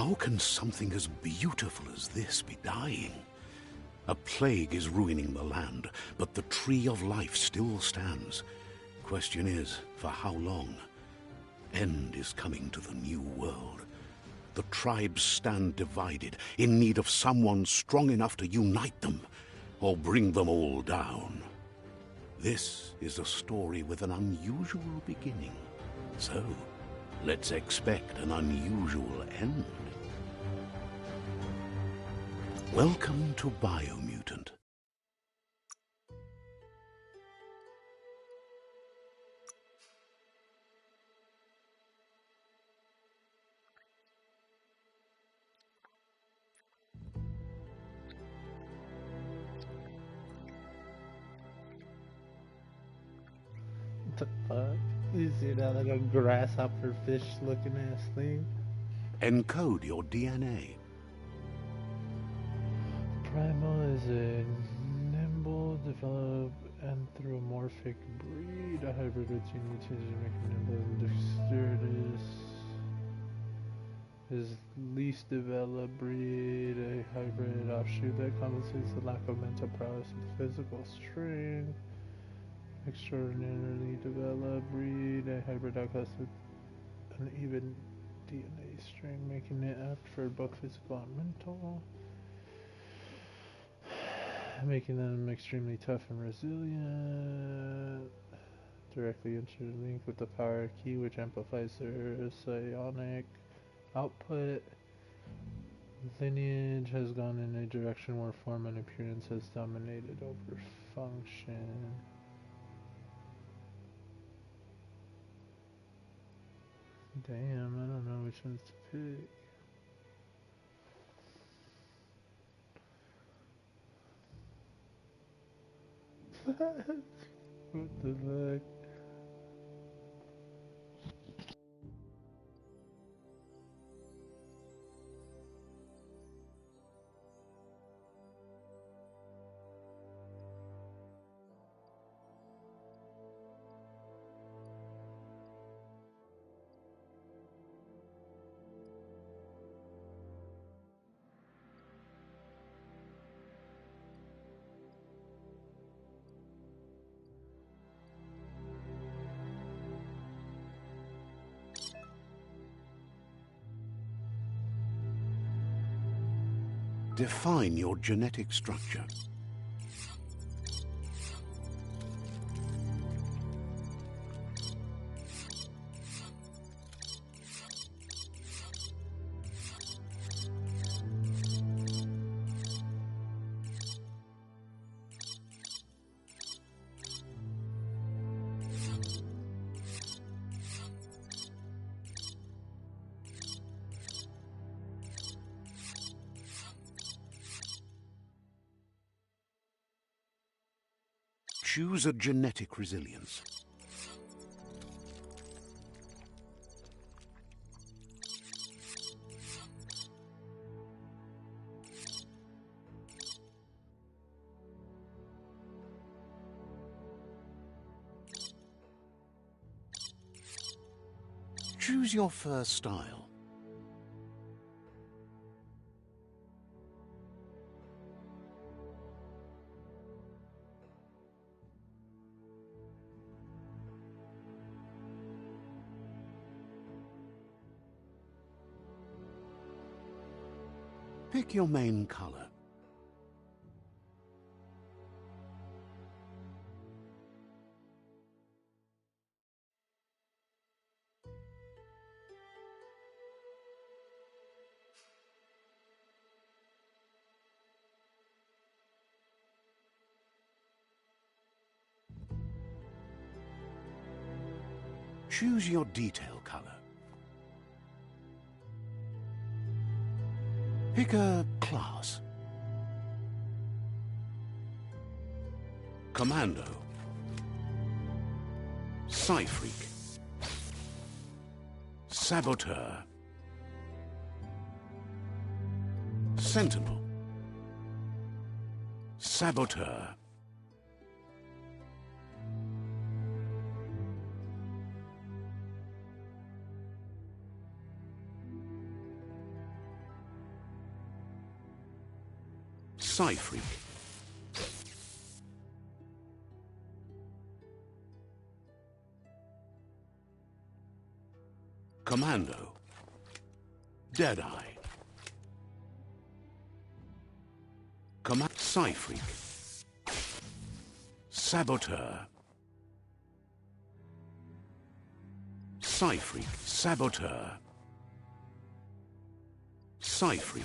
How can something as beautiful as this be dying? A plague is ruining the land, but the tree of life still stands. Question is, for how long? End is coming to the new world. The tribes stand divided, in need of someone strong enough to unite them, or bring them all down. This is a story with an unusual beginning. So, let's expect an unusual end. Welcome to Biomutant. What the fuck? You see that like a grasshopper fish looking ass thing? Encode your DNA. Primal is a nimble, developed anthropomorphic breed, a hybrid between mutations making nimble and dexterous. His least developed breed, a hybrid offshoot that compensates the lack of mental prowess and physical strength. Extraordinarily developed breed, a hybrid outcast with an even DNA string, making it apt for both physical and mental. Making them extremely tough and resilient. Directly interlinked with the power key, which amplifies their psionic output. Lineage has gone in a direction where form and appearance has dominated over function. Damn, I don't know which ones to pick. What the fuck? Define your genetic structure. Choose a genetic resilience. Choose your first style. Pick your main color. Choose your detail color. Pick a class. Commando. Psy-Freak. Saboteur. Sentinel. Saboteur. Psy-Freak. Commando. Deadeye. Psy-Freak. Saboteur. Psy-Freak. Saboteur. Psy-Freak.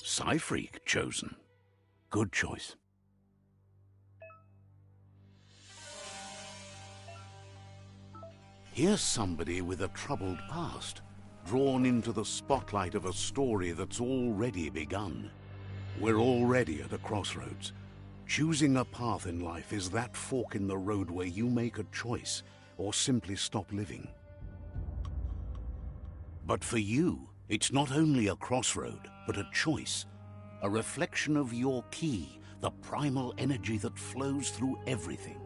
Psy-Freak chosen. Good choice. Here's somebody with a troubled past, drawn into the spotlight of a story that's already begun. We're already at a crossroads. Choosing a path in life is that fork in the road where you make a choice or simply stop living. But for you, it's not only a crossroad, but a choice. A reflection of your key, the primal energy that flows through everything.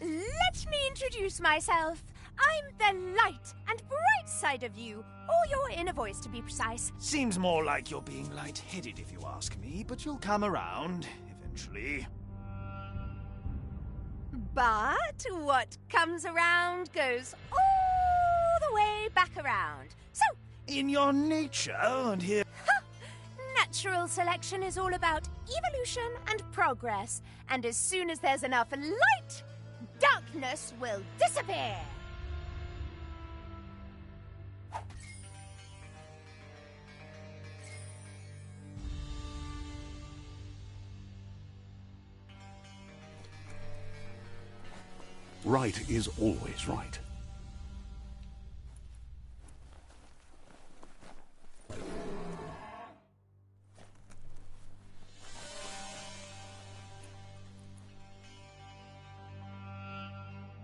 Let me introduce myself. I'm the light and bright side of you, or your inner voice to be precise. Seems more like you're being light-headed if you ask me, but you'll come around, eventually. But what comes around goes all the way back around. So, In your nature, and here... natural selection is all about evolution and progress. And as soon as there's enough light, darkness will disappear. Right is always right.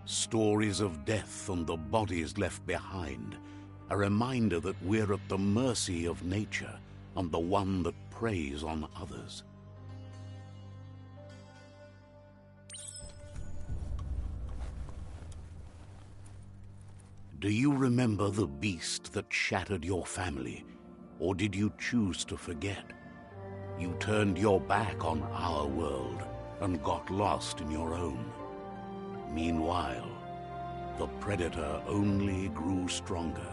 Stories of death and the bodies left behind, a reminder that we're at the mercy of nature and the one that preys on others. Do you remember the beast that shattered your family, or did you choose to forget? You turned your back on our world and got lost in your own. Meanwhile, the predator only grew stronger.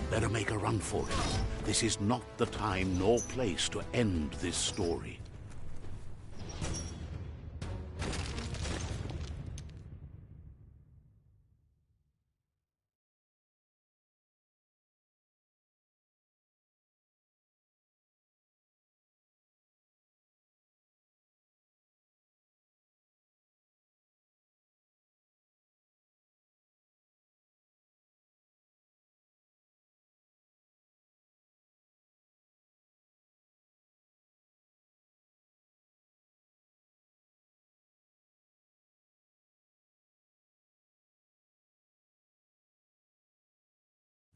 Better make a run for it. This is not the time nor place to end this story.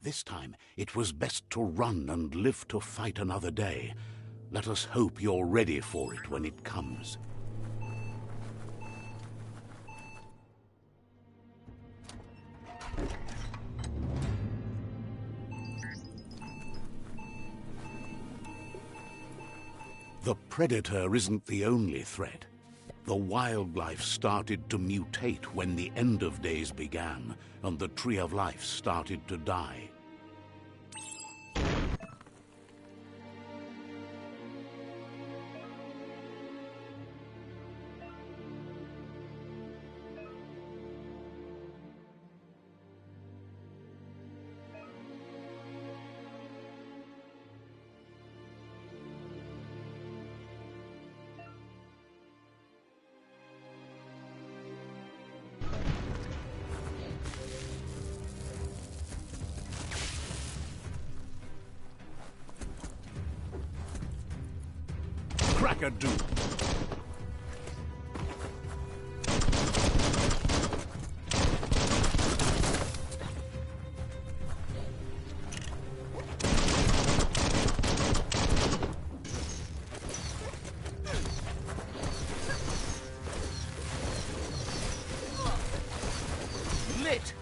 This time, it was best to run and live to fight another day. Let us hope you're ready for it when it comes. The predator isn't the only threat. The wildlife started to mutate when the end of days began, and the Tree of Life started to die. Cracker-doo! Lit!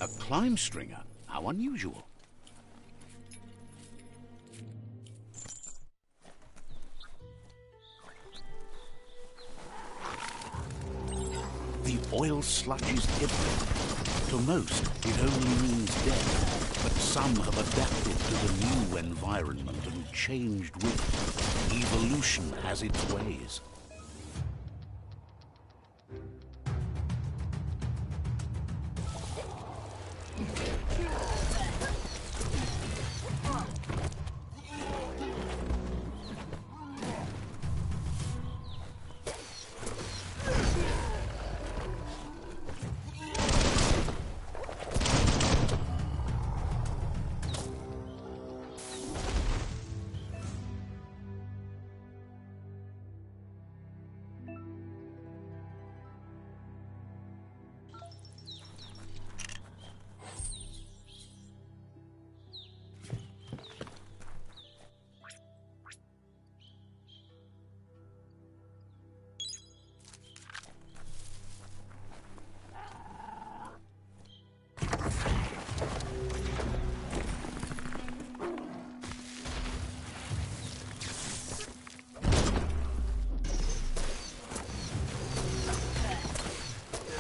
A climb stringer? How unusual. The oil sludges everywhere. To most, it only means death, but some have adapted to the new environment and changed with it. Evolution has its ways.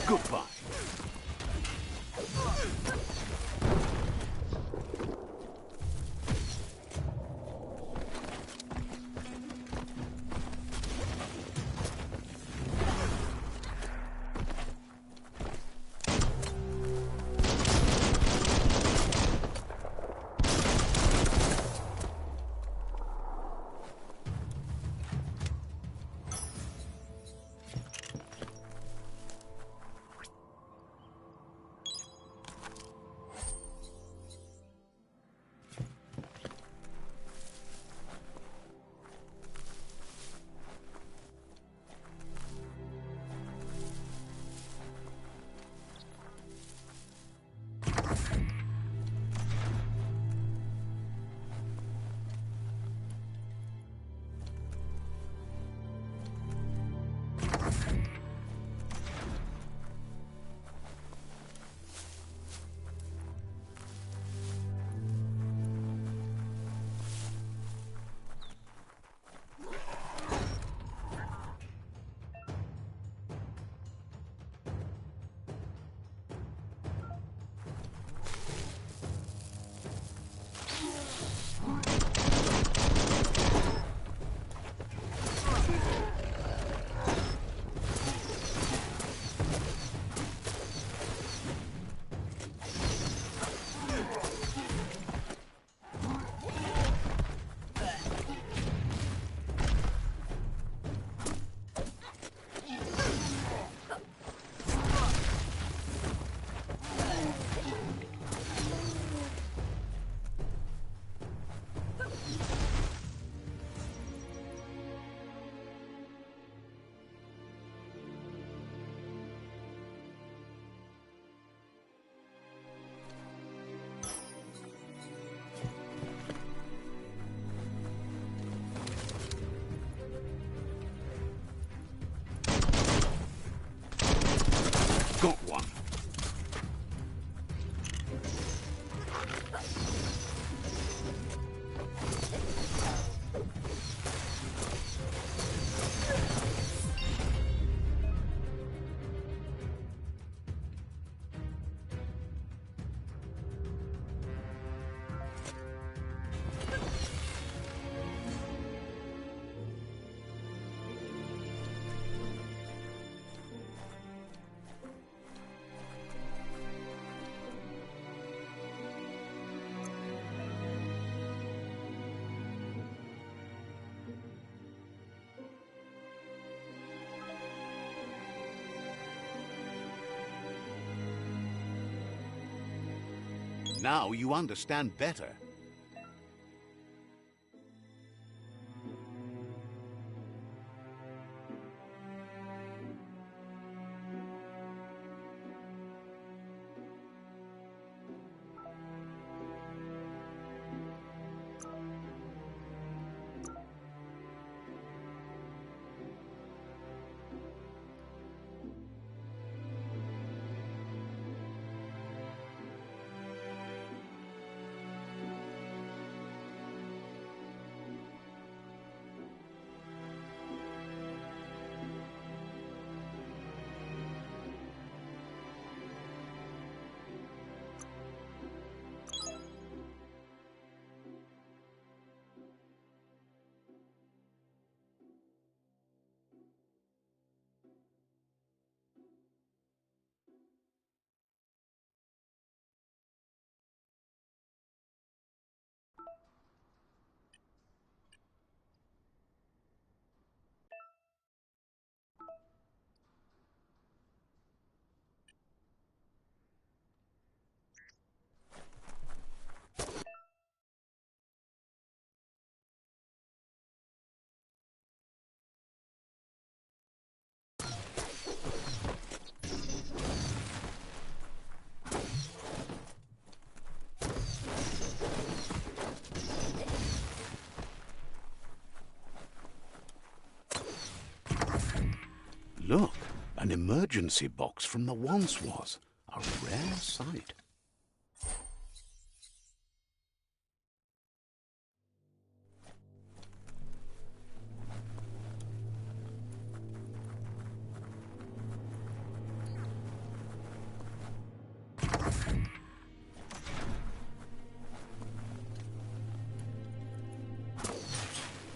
Goodbye. Now you understand better. Look, an emergency box from the once was. A rare sight.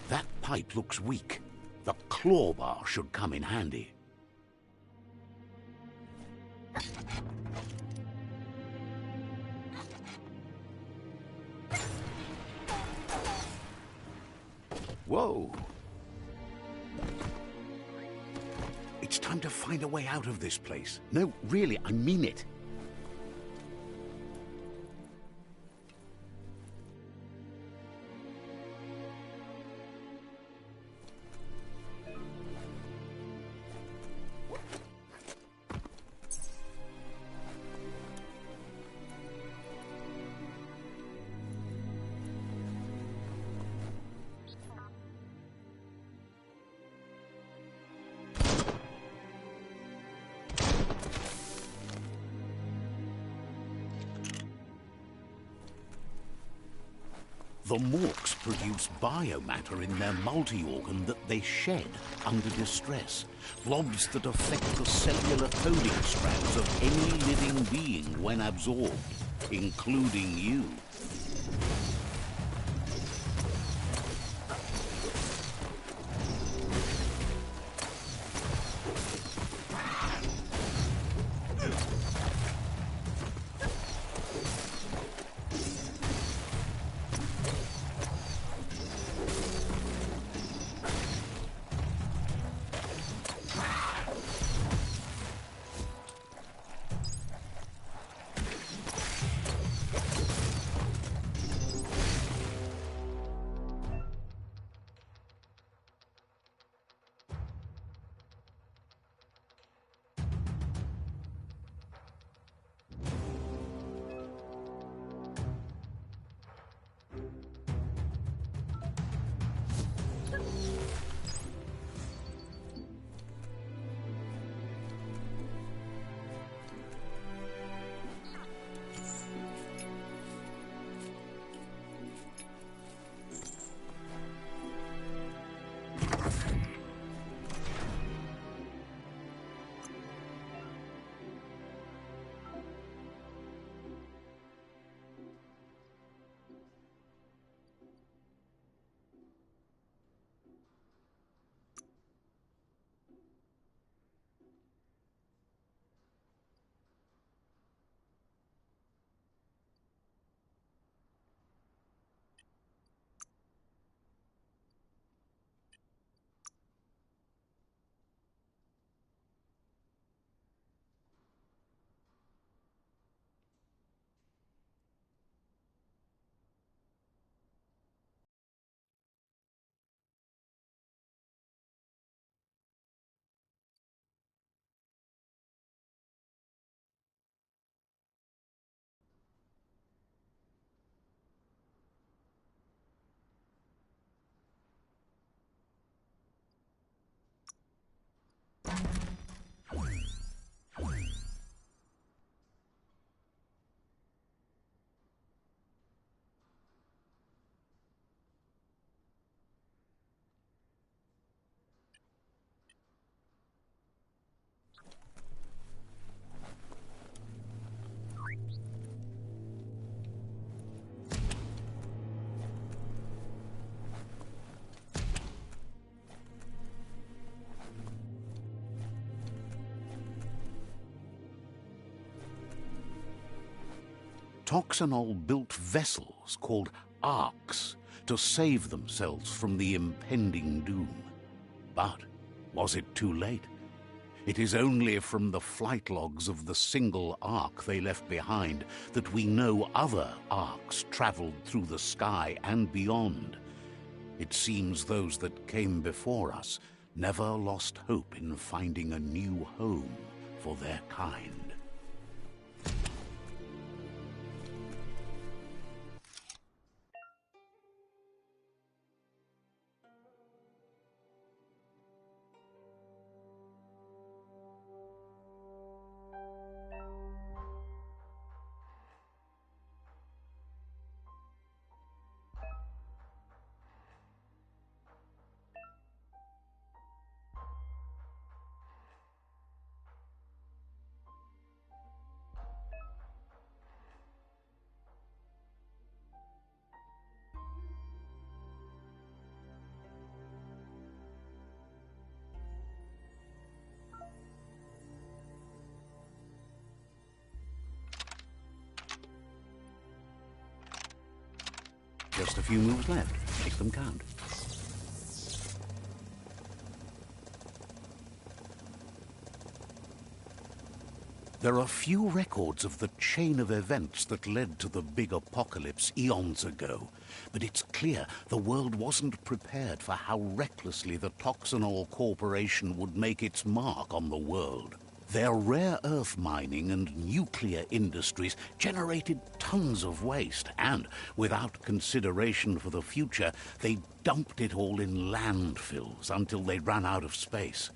That pipe looks weak. The claw bar should come in handy. Whoa! It's time to find a way out of this place. No, really, I mean it. The Morks produce biomatter in their multi-organ that they shed under distress. Blobs that affect the cellular coding strands of any living being when absorbed, including you. Toxanol built vessels called arks to save themselves from the impending doom. But was it too late? It is only from the flight logs of the single ark they left behind that we know other arks traveled through the sky and beyond. It seems those that came before us never lost hope in finding a new home for their kind. Just a few moves left. Make them count. There are few records of the chain of events that led to the big apocalypse eons ago, but it's clear the world wasn't prepared for how recklessly the Toxanol Corporation would make its mark on the world. Their rare earth mining and nuclear industries generated tons of waste, and without consideration for the future, they dumped it all in landfills until they ran out of space.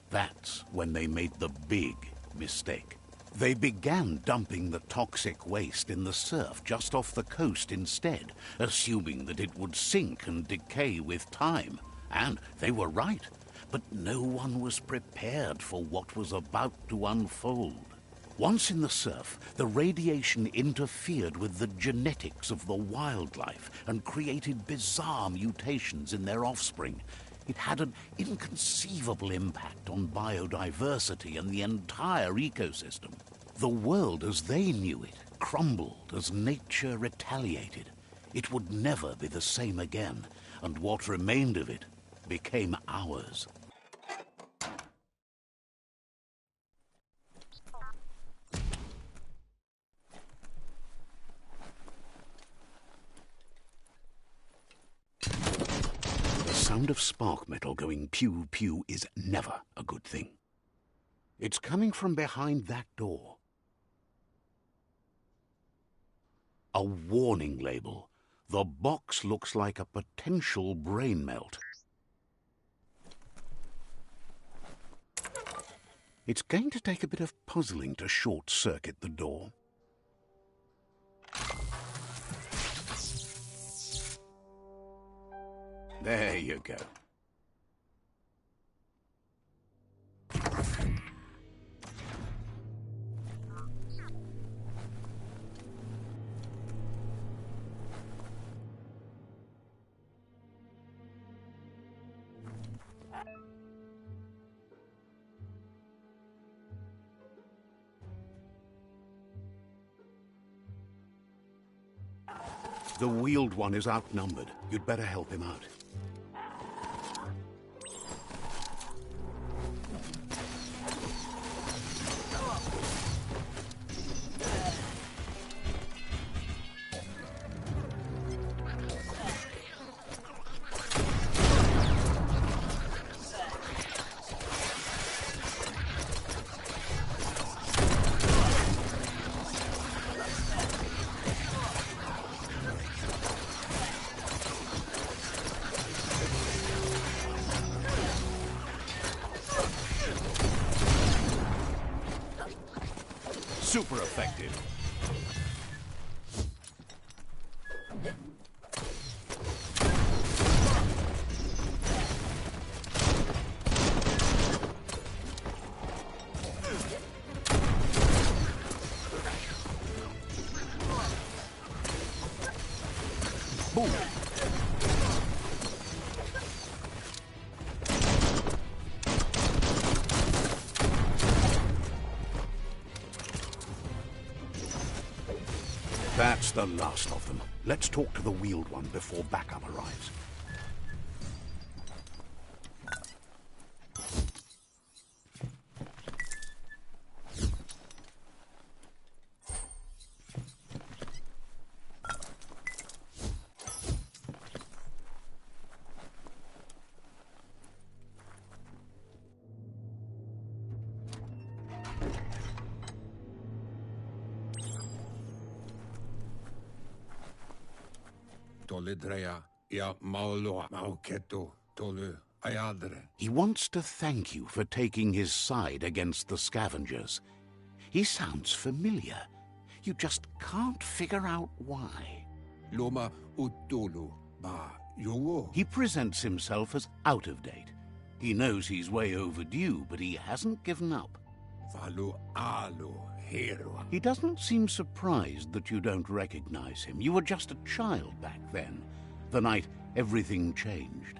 That's when they made the big mistake. They began dumping the toxic waste in the surf just off the coast instead, assuming that it would sink and decay with time. And they were right. But no one was prepared for what was about to unfold. Once in the surf, the radiation interfered with the genetics of the wildlife and created bizarre mutations in their offspring. It had an inconceivable impact on biodiversity and the entire ecosystem. The world as they knew it crumbled as nature retaliated. It would never be the same again, and what remained of it became ours. The sound of spark metal going pew-pew is never a good thing. It's coming from behind that door. A warning label. The box looks like a potential brain melt. It's going to take a bit of puzzling to short-circuit the door. There you go. The wheeled one is outnumbered. You'd better help him out. Super effective. Boom. That's the last of them. Let's talk to the wheeled one before backup arrives. He wants to thank you for taking his side against the scavengers. He sounds familiar. You just can't figure out why. He presents himself as out of date. He knows he's way overdue, but he hasn't given up. He doesn't seem surprised that you don't recognize him. You were just a child back then, the night everything changed.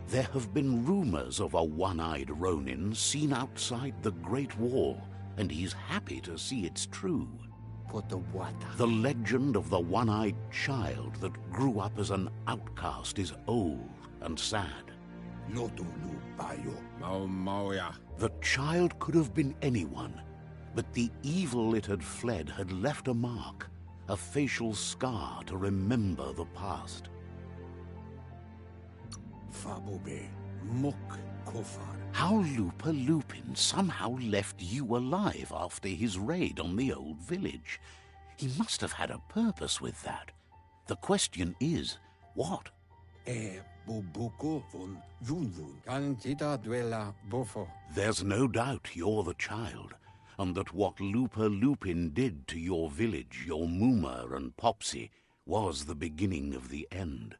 There have been rumors of a one-eyed Ronin seen outside the Great Wall, and he's happy to see it's true. The legend of the one-eyed child that grew up as an outcast is old and sad. The child could have been anyone, but the evil it had fled had left a mark, a facial scar to remember the past. How Lupa Lupin somehow left you alive after his raid on the old village. He must have had a purpose with that. The question is, what? There's no doubt you're the child, and that what Lupa Lupin did to your village, your Muma and Popsy, was the beginning of the end.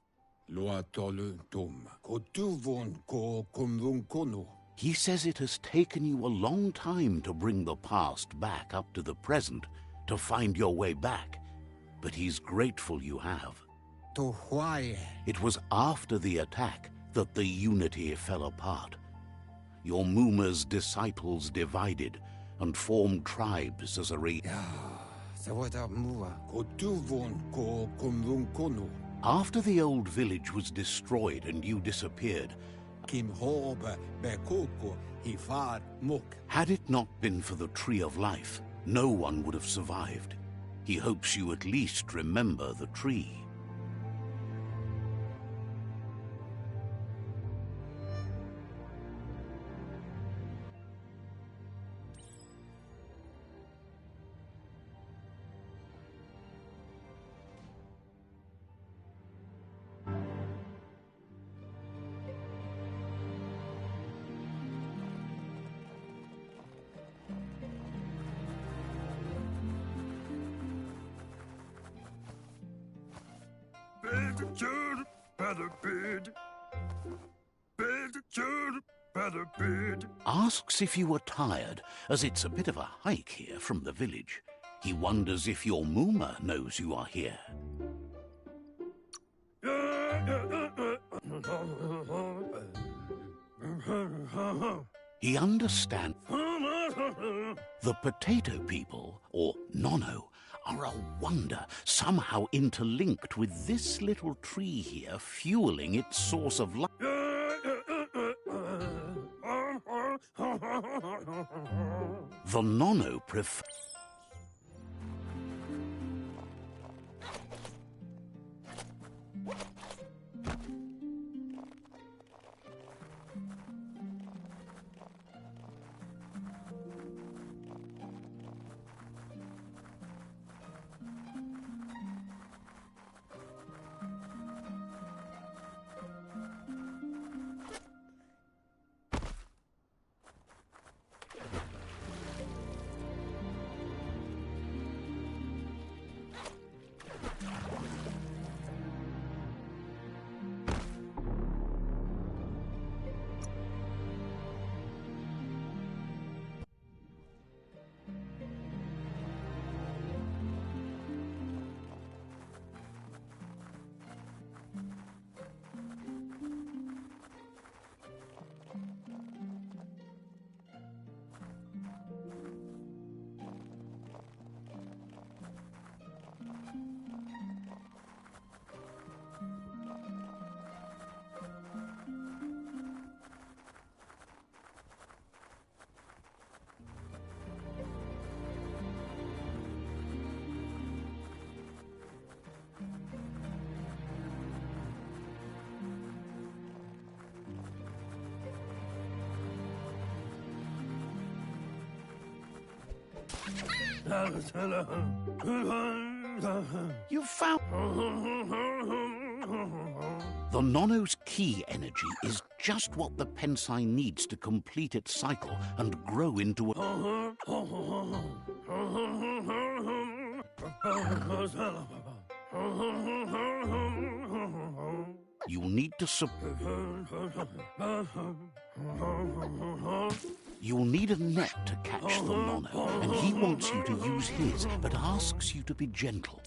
He says it has taken you a long time to bring the past back up to the present, to find your way back, but he's grateful you have. It was after the attack that the unity fell apart. Your Muma's disciples divided and formed tribes as a After the old village was destroyed and you disappeared, had it not been for the Tree of Life, no one would have survived. He hopes you at least remember the tree. Asks if you were tired, as it's a bit of a hike here from the village. He wonders if your Muma knows you are here. He understands. The potato people, or Nono, are a wonder, somehow interlinked with this little tree here, fueling its source of life. The Nono prefer... You've found... The Nono's key energy is just what the Pensai needs to complete its cycle and grow into a... You'll need to You'll need a net to catch the Nono, and he wants you to use his, but asks you to be gentle.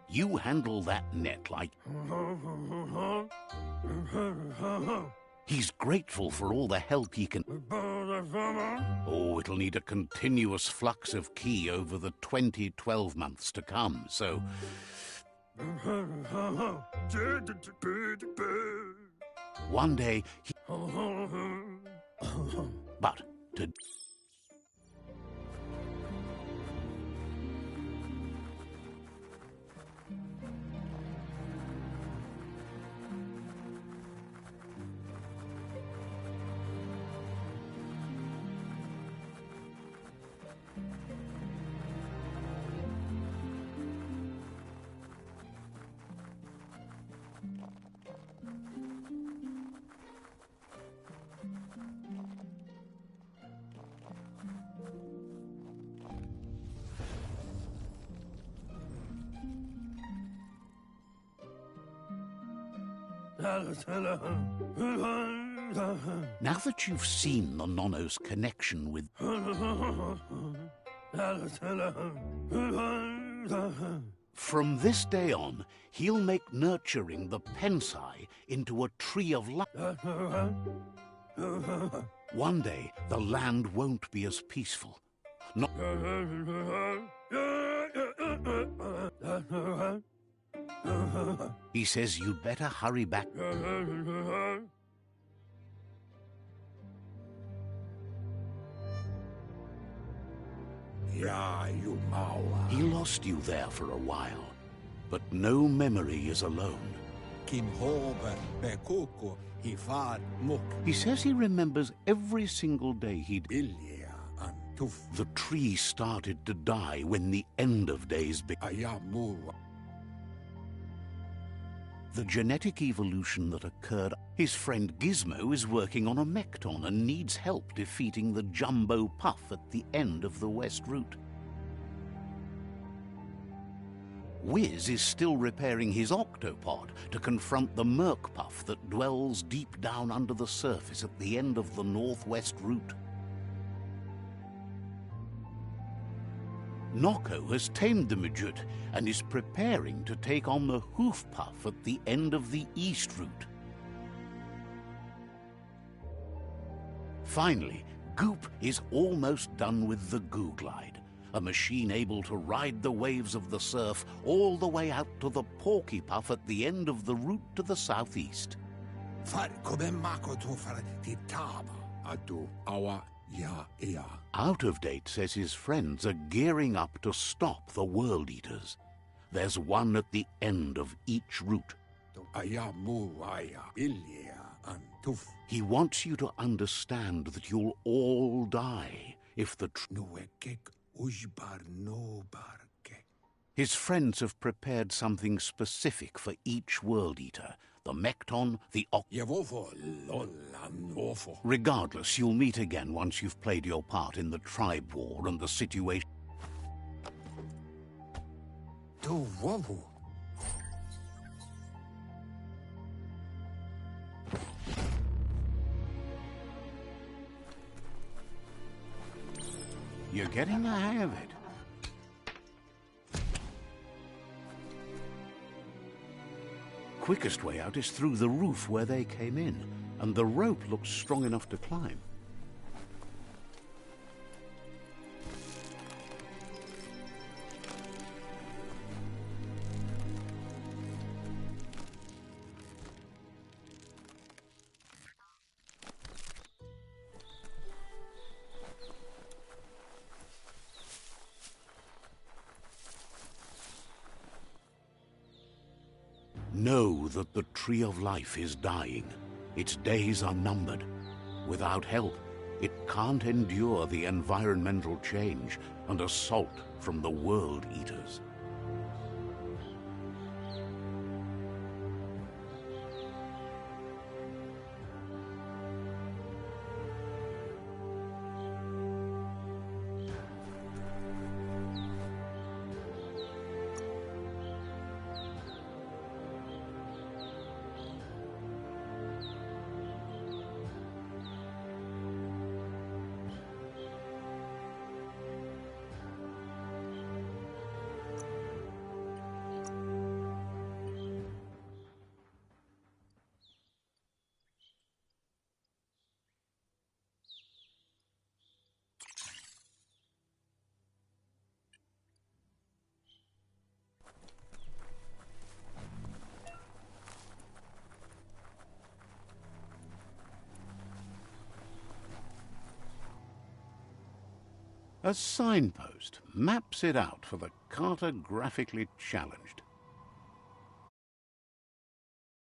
You handle that net like... He's grateful for all the help he can... Oh, it'll need a continuous flux of ki over the 12 months to come, so... One day, he... But to... Now that you've seen the Nono's connection with... From this day on, he'll make nurturing the Pensai into a tree of life. One day, the land won't be as peaceful. Not... He says you'd better hurry back. He lost you there for a while, but no memory is alone. He says he remembers every single day he'd... The tree started to die when the end of days began. The genetic evolution that occurred... His friend Gizmo is working on a Mekton and needs help defeating the Jumbo Puff at the end of the West Route. Wiz is still repairing his Octopod to confront the Merc Puff that dwells deep down under the surface at the end of the Northwest Route. Noko has tamed the Midget and is preparing to take on the Hoof Puff at the end of the East Route. Finally, Goop is almost done with the Goo Glide, a machine able to ride the waves of the surf all the way out to the Porky Puff at the end of the route to the southeast. Out of Date says his friends are gearing up to stop the World Eaters. There's one at the end of each route. He wants you to understand that you'll all die if the... His friends have prepared something specific for each World Eater. The Mekton, the Regardless, you'll meet again once you've played your part in the tribe war and the situation. You're getting the hang of it. Quickest way out is through the roof where they came in, and the rope looks strong enough to climb. Know that the Tree of Life is dying. Its days are numbered. Without help, it can't endure the environmental change and assault from the World Eaters. A signpost maps it out for the cartographically challenged.